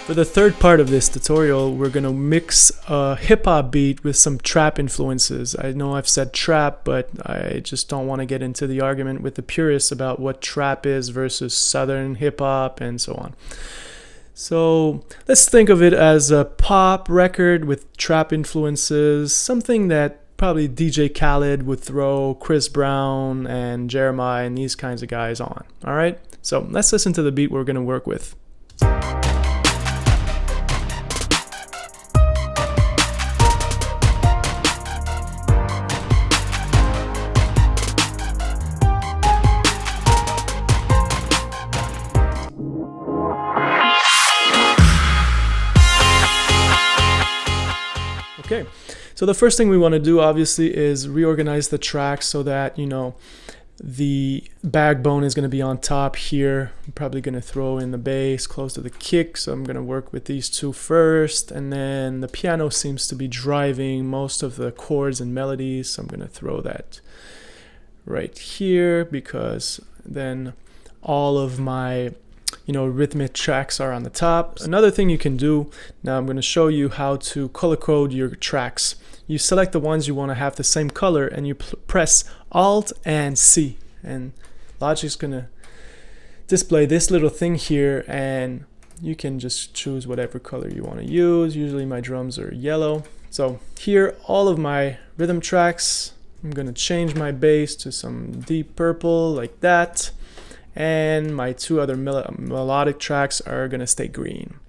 For the third part of this tutorial, we're gonna mix a hip-hop beat with some trap influences. I know I've said trap, but I just don't want to get into the argument with the purists about what trap is versus southern hip-hop and so on. So let's think of it as a pop record with trap influences, something that probably DJ Khaled would throw Chris Brown and Jeremiah and these kinds of guys on. All right, so let's listen to the beat we're gonna work with. Okay, so the first thing we want to do obviously is reorganize the track so that, you know, the backbone is going to be on top here. I'm probably going to throw in the bass close to the kick, so I'm going to work with these two first, and then the piano seems to be driving most of the chords and melodies, so I'm going to throw that right here because then all of my rhythmic tracks are on the top. Another thing you can do, now I'm going to show you how to color code your tracks. You select the ones you want to have the same color and you press Alt and C, and Logic's going to display this little thing here, and you can just choose whatever color you want to use. Usually my drums are yellow. So here, all of my rhythm tracks, I'm going to change my bass to some deep purple like that. And my two other melodic tracks are going to stay green.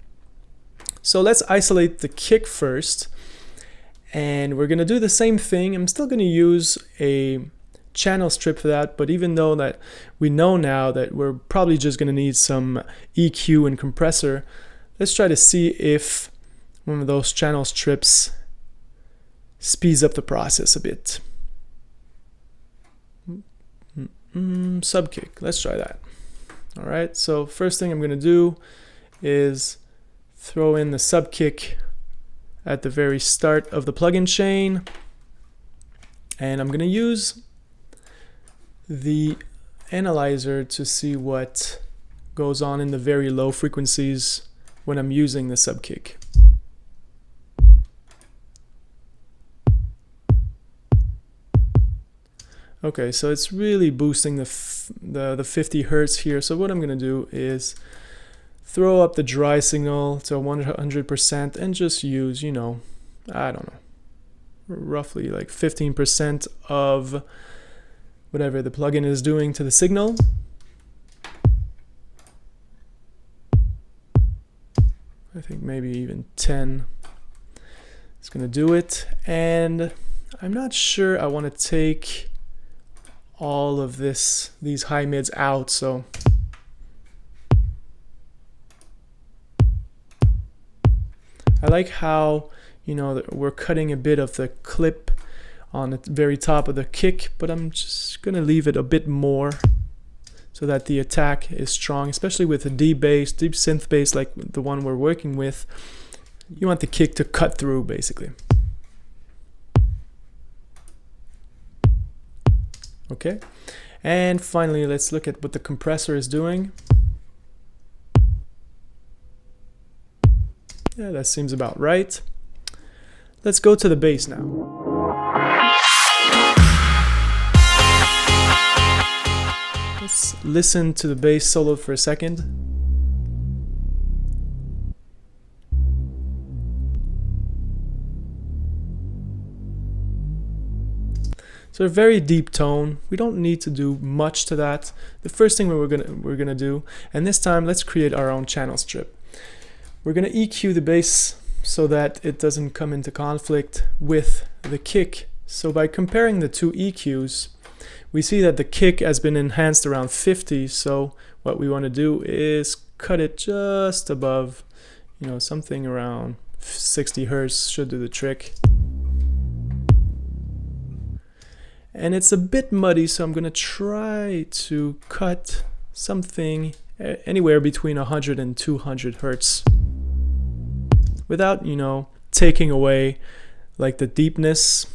So let's isolate the kick first, and we're going to do the same thing. I'm still going to use a channel strip for that, but even though that we know now that we're probably just going to need some EQ and compressor, let's try to see if one of those channel strips speeds up the process a bit. Subkick, let's try that. All right, so first thing I'm going to do is throw in the subkick at the very start of the plugin chain, and I'm going to use the analyzer to see what goes on in the very low frequencies when I'm using the subkick. Okay, so it's really boosting the 50 hertz here. So what I'm going to do is throw up the dry signal to 100% and just use, I don't know, roughly like 15% of whatever the plugin is doing to the signal. I think maybe even 10 is going to do it. And I'm not sure I want to take all of these high mids out, so I like how we're cutting a bit of the clip on the very top of the kick, but I'm just gonna leave it a bit more so that the attack is strong, especially with a deep bass, deep synth bass like the one we're working with. You want the kick to cut through basically. Okay, and finally let's look at what the compressor is doing. Yeah, that seems about right. Let's go to the bass now. Let's listen to the bass solo for a second. So a very deep tone. We don't need to do much to that. The first thing we're gonna do, and this time let's create our own channel strip. We're gonna EQ the bass so that it doesn't come into conflict with the kick. So by comparing the two EQs, we see that the kick has been enhanced around 50. So what we want to do is cut it just above, something around 60 hertz should do the trick. And it's a bit muddy, so I'm going to try to cut something anywhere between 100 and 200 hertz without, taking away like the deepness.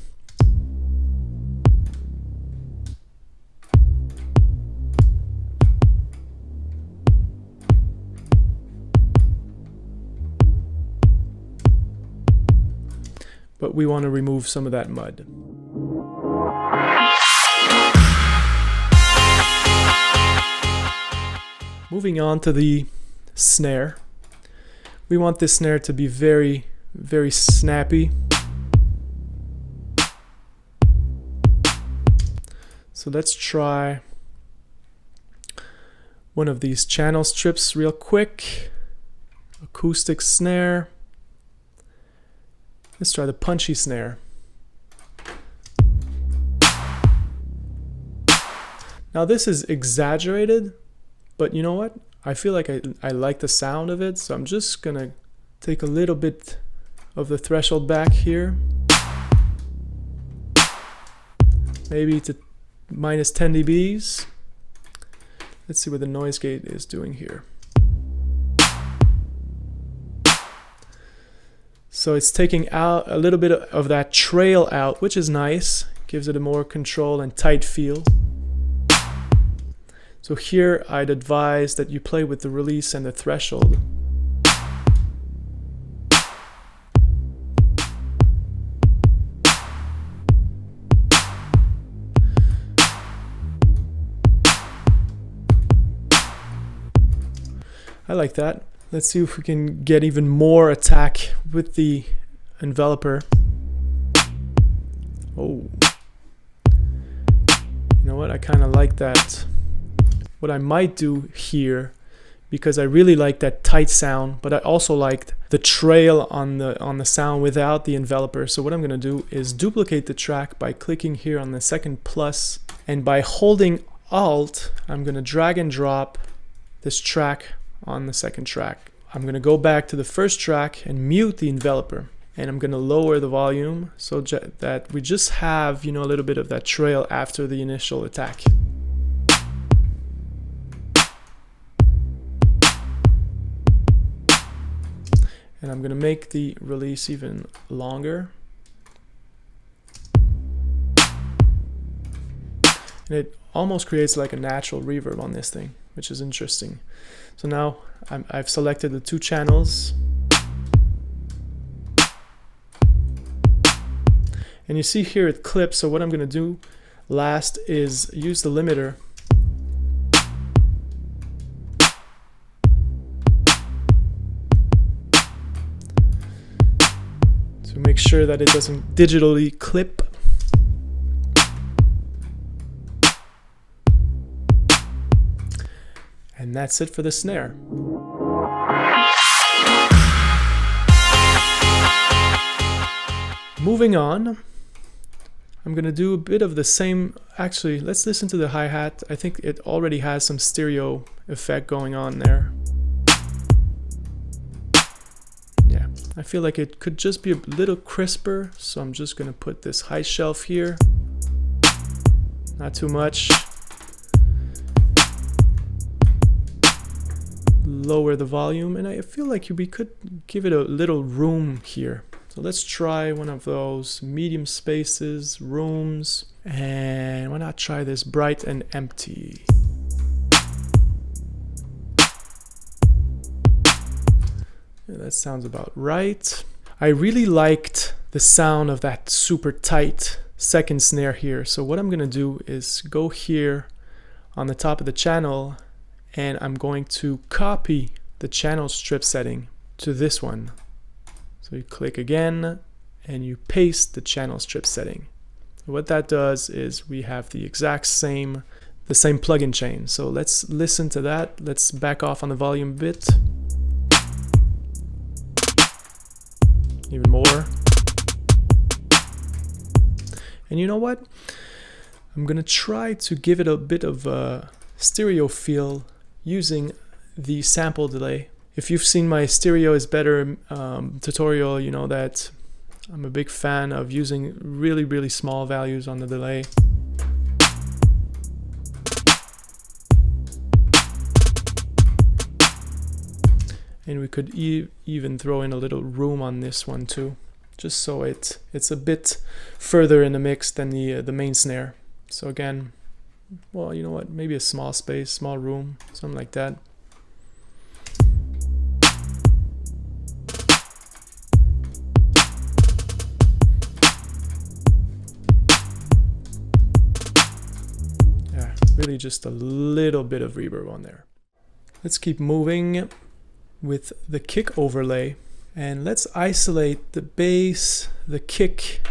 but we want to remove some of that mud. Moving on to the snare. We want this snare to be very, very snappy. So let's try one of these channel strips real quick. Acoustic snare. Let's try the punchy snare. Now this is exaggerated, but you know what? I feel like I like the sound of it, so I'm just gonna take a little bit of the threshold back here. Maybe to minus 10 dBs. Let's see what the noise gate is doing here. So it's taking out a little bit of that trail out, which is nice. Gives it a more control and tight feel. So here I'd advise that you play with the release and the threshold. I like that. Let's see if we can get even more attack with the enveloper. Oh. You know what? I kind of like that. What I might do here, because I really like that tight sound, but I also liked the trail on the sound without the enveloper. So what I'm gonna do is duplicate the track by clicking here on the second plus, and by holding Alt, I'm gonna drag and drop this track on the second track. I'm going to go back to the first track and mute the enveloper, and I'm going to lower the volume so that we just have, you know, a little bit of that trail after the initial attack. And I'm going to make the release even longer. And it almost creates like a natural reverb on this thing, which is interesting. So now I've selected the two channels. And you see here it clips, so what I'm going to do last is use the limiter to make sure that it doesn't digitally clip. And that's it for the snare. Moving on, I'm going to do a bit of the same. Actually, let's listen to the hi-hat. I think it already has some stereo effect going on there. Yeah, I feel like it could just be a little crisper, so I'm just going to put this high shelf here. Not too much. Lower the volume, and I feel like we could give it a little room here. So let's try one of those medium spaces, rooms, and why not try this bright and empty. Yeah, that sounds about right. I really liked the sound of that super tight second snare here. So what I'm gonna do is go here on the top of the channel, and I'm going to copy the channel strip setting to this one. So you click again and you paste the channel strip setting. What that does is we have the exact same, the same plugin chain. So let's listen to that. Let's back off on the volume a bit. Even more. And you know what? I'm gonna try to give it a bit of a stereo feel using the sample delay. If you've seen my stereo is better tutorial, you know that I'm a big fan of using really, really small values on the delay. And we could even throw in a little room on this one too, just so it's a bit further in the mix than the main snare. So again, well, you know what, maybe a small space, small room, something like that. really just a little bit of reverb on there. Let's keep moving with the kick overlay, and let's isolate the bass, the kick,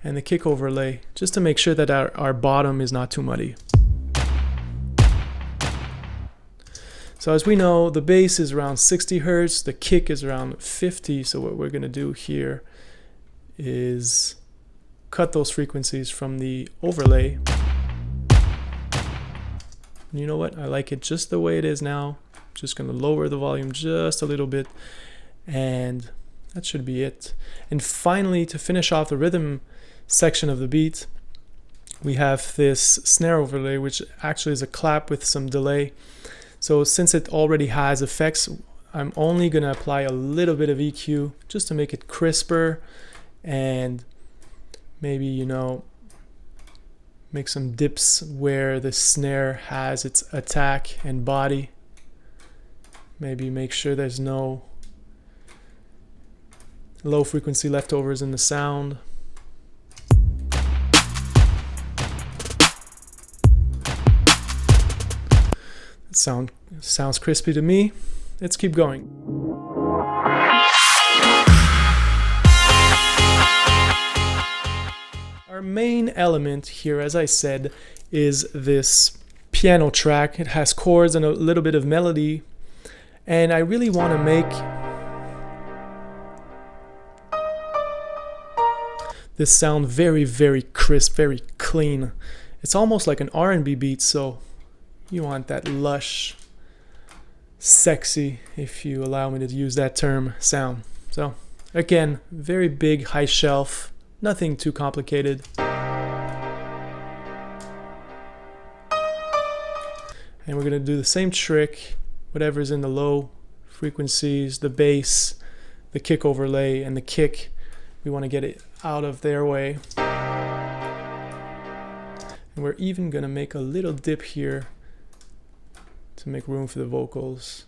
and the kick overlay just to make sure that our bottom is not too muddy. So as we know, the bass is around 60 Hertz, the kick is around 50, so what we're going to do here is cut those frequencies from the overlay. And you know what? I like it just the way it is now. Just going to lower the volume just a little bit, and that should be it. And finally, to finish off the rhythm section of the beat, we have this snare overlay, which actually is a clap with some delay. So since it already has effects, I'm only going to apply a little bit of EQ just to make it crisper, and maybe, you know, make some dips where the snare has its attack and body. Maybe make sure there's no low frequency leftovers in the sound. Sounds crispy to me. Let's keep going. Our main element here, as I said, is this piano track. It has chords and a little bit of melody, and I really want to make this sound very, very crisp, very clean. It's almost like an R&B beat, so you want that lush, sexy, if you allow me to use that term, sound. So again, very big, high shelf, nothing too complicated. And we're gonna do the same trick, whatever's in the low frequencies, the bass, the kick overlay, and the kick, we wanna get it out of their way. And we're even gonna make a little dip here to make room for the vocals.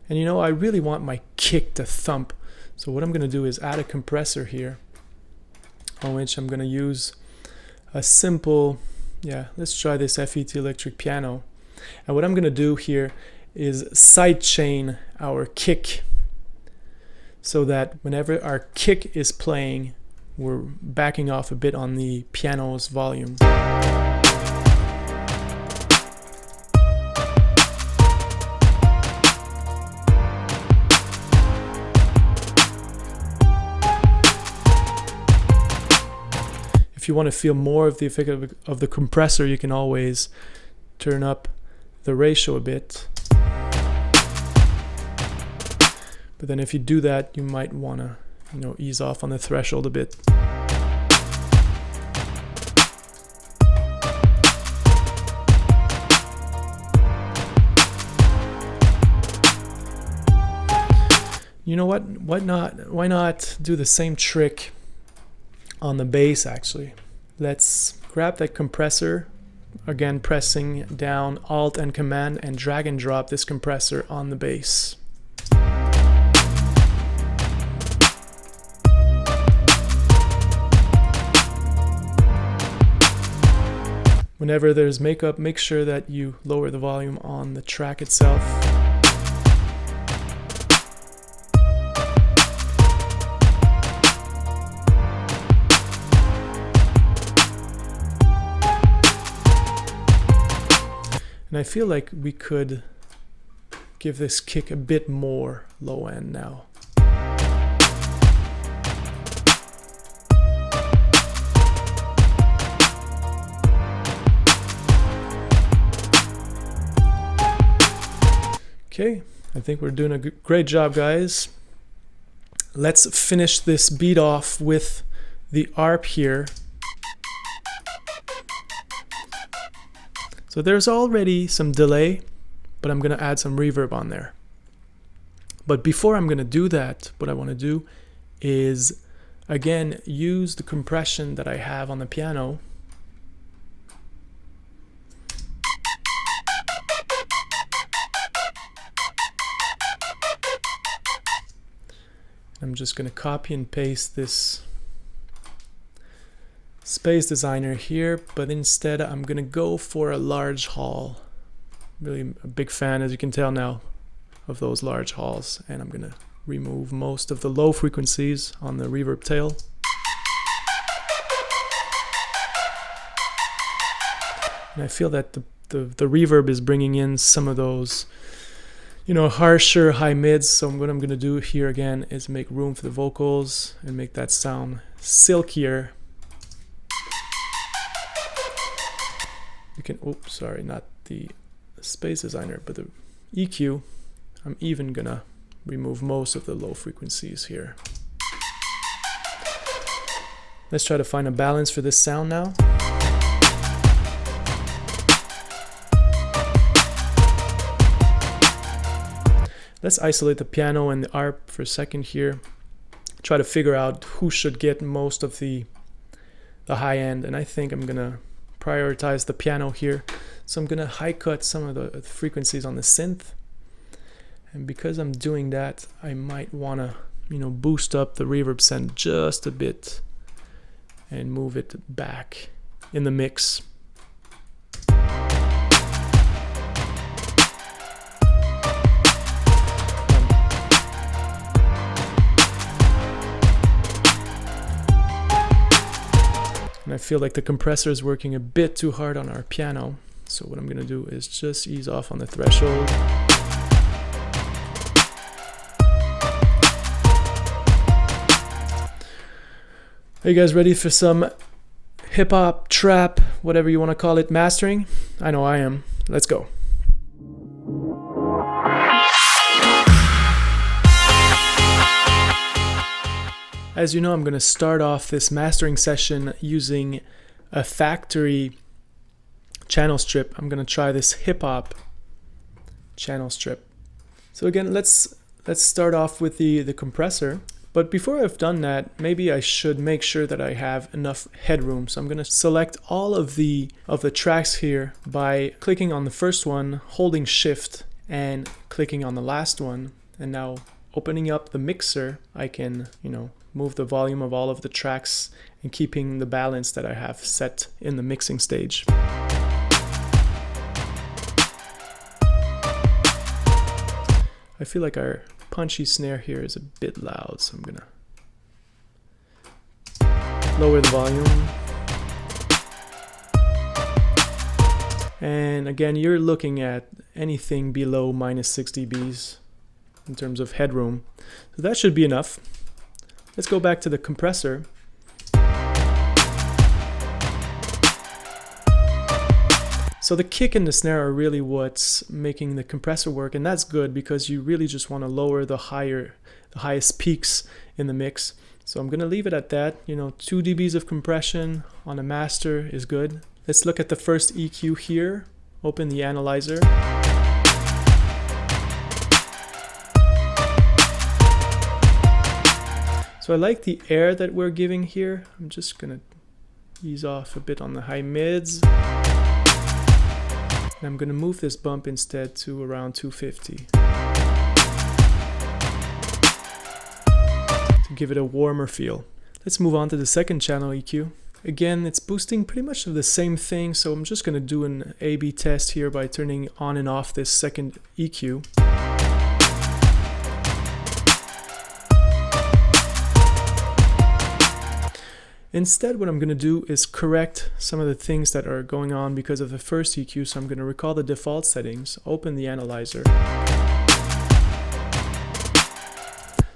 And you know, I really want my kick to thump. So what I'm going to do is add a compressor here, on which I'm going to use a simple, let's try this FET electric piano. And what I'm going to do here is sidechain our kick, so that whenever our kick is playing, we're backing off a bit on the piano's volume. If you want to feel more of the effect of the compressor, you can always turn up the ratio a bit. But then if you do that, you might want to, you know, ease off on the threshold a bit. You know what? Why not do the same trick on the bass actually? Let's grab that compressor, again pressing down Alt and Command, and drag and drop this compressor on the bass. Whenever there's makeup, make sure that you lower the volume on the track itself. And I feel like we could give this kick a bit more low end now. Okay, I think we're doing a great job, guys. Let's finish this beat off with the arp here. So there's already some delay, but I'm going to add some reverb on there. But before I'm going to do that, what I want to do is, again, use the compression that I have on the piano. I'm just going to copy and paste this space designer here, but instead I'm going to go for a large hall. Really a big fan, as you can tell now, of those large halls, and I'm going to remove most of the low frequencies on the reverb tail. And I feel that the reverb is bringing in some of those, you know, harsher high mids. So what I'm going to do here again is make room for the vocals and make that sound silkier. You can, oops, sorry, not the space designer, but the EQ. I'm even gonna remove most of the low frequencies here. Let's try to find a balance for this sound now. Let's isolate the piano and the arp for a second here. Try to figure out who should get most of the high end, and I think I'm gonna prioritize the piano here. So I'm gonna high cut some of the frequencies on the synth. And because I'm doing that, I might wanna, you know, boost up the reverb send just a bit and move it back in the mix. And I feel like the compressor is working a bit too hard on our piano. So what I'm gonna do is just ease off on the threshold. Are you guys ready for some hip hop, trap, whatever you want to call it, mastering? I know I am. Let's go. As you know, I'm going to start off this mastering session using a factory channel strip. I'm going to try this hip hop channel strip. So again, let's start off with the compressor. But before I've done that, maybe I should make sure that I have enough headroom. So I'm going to select all of the tracks here by clicking on the first one, holding shift, and clicking on the last one. And now opening up the mixer, I can, you know, move the volume of all of the tracks and keeping the balance that I have set in the mixing stage. I feel like our punchy snare here is a bit loud, so I'm gonna lower the volume. And again, you're looking at anything below -6 dBs in terms of headroom. So that should be enough. Let's go back to the compressor. So the kick and the snare are really what's making the compressor work, and that's good because you really just want to lower the highest peaks in the mix. So I'm going to leave it at that. You know, 2 dBs of compression on a master is good. Let's look at the first EQ here. Open the analyzer. So I like the air that we're giving here. I'm just going to ease off a bit on the high mids. And I'm going to move this bump instead to around 250 to give it a warmer feel. Let's move on to the second channel EQ. Again, it's boosting pretty much of the same thing, so I'm just going to do an A/B test here by turning on and off this second EQ. Instead, what I'm going to do is correct some of the things that are going on because of the first EQ. So I'm going to recall the default settings, open the analyzer.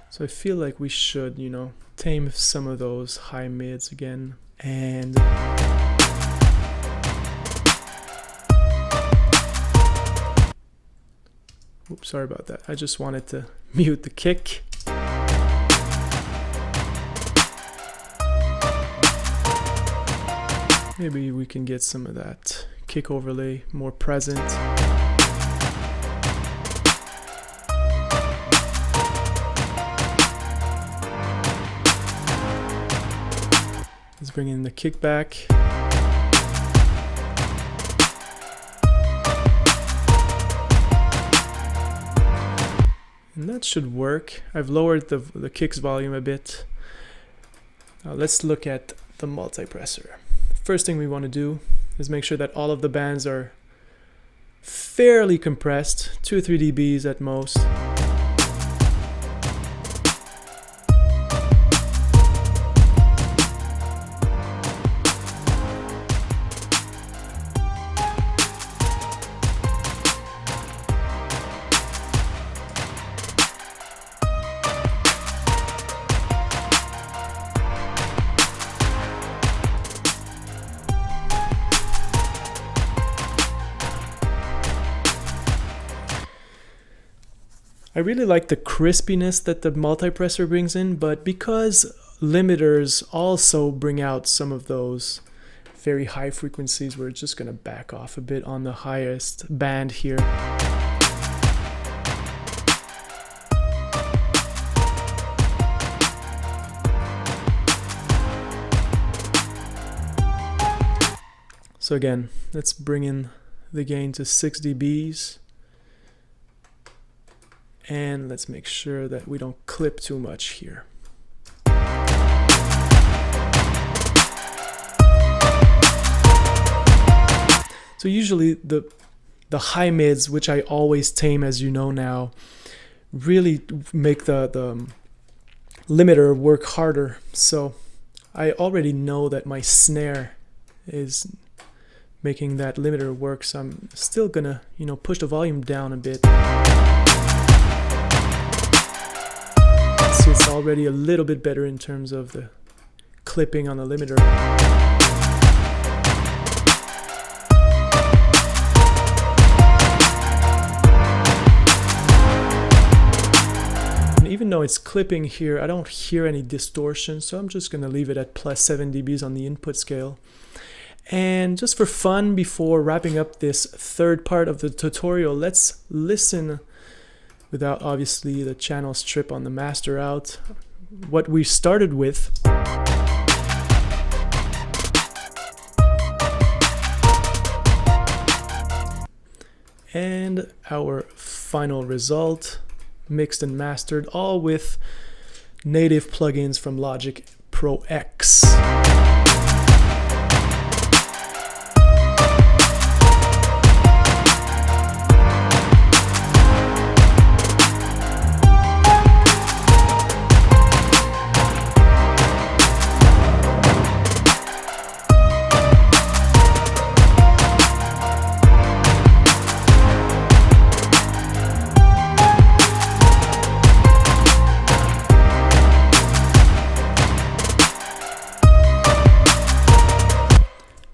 So I feel like we should, you know, tame some of those high mids again. And oops, sorry about that. I just wanted to mute the kick. Maybe we can get some of that kick overlay more present. Let's bring in the kick back. And that should work. I've lowered the kicks volume a bit. Now let's look at the multipressor. First thing we want to do is make sure that all of the bands are fairly compressed, 2 or 3 dBs at most. I really like the crispiness that the multipressor brings in, but because limiters also bring out some of those very high frequencies, we're just going to back off a bit on the highest band here. So again, let's bring in the gain to 6 dBs. And let's make sure that we don't clip too much here. So usually the high mids, which I always tame, as you know now, really make the limiter work harder. So I already know that my snare is making that limiter work, so I'm still gonna, push the volume down a bit. See, it's already a little bit better in terms of the clipping on the limiter. And even though it's clipping here, I don't hear any distortion, so I'm just gonna leave it at plus 7 dBs on the input scale. And just for fun, before wrapping up this third part of the tutorial, let's listen without obviously the channel strip on the master out, what we started with. And our final result, mixed and mastered, all with native plugins from Logic Pro X.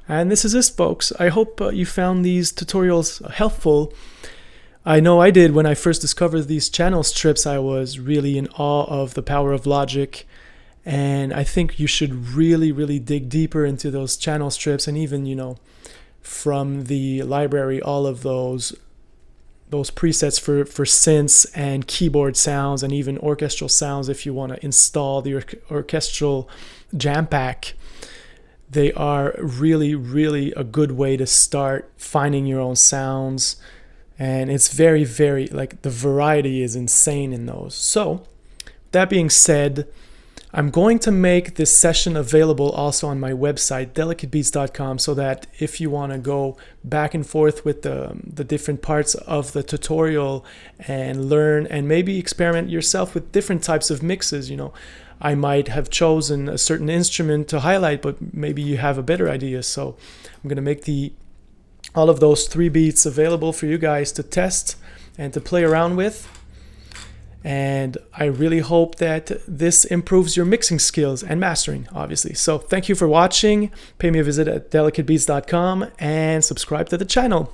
And this is it, folks. I hope you found these tutorials helpful. I know I did. When I first discovered these channel strips, I was really in awe of the power of Logic. And I think you should really dig deeper into those channel strips, and even, from the library, all of those presets for synths and keyboard sounds, and even orchestral sounds if you want to install the orchestral jam pack. They are really a good way to start finding your own sounds, and it's very, like, the variety is insane in those. So that being said, I'm going to make this session available also on my website, delicatebeats.com, so that if you want to go back and forth with the different parts of the tutorial and learn and maybe experiment yourself with different types of mixes, I might have chosen a certain instrument to highlight, but maybe you have a better idea. So I'm going to make all of those 3 beats available for you guys to test and to play around with. And I really hope that this improves your mixing skills and mastering, obviously. So thank you for watching. Pay me a visit at delicatebeats.com and subscribe to the channel.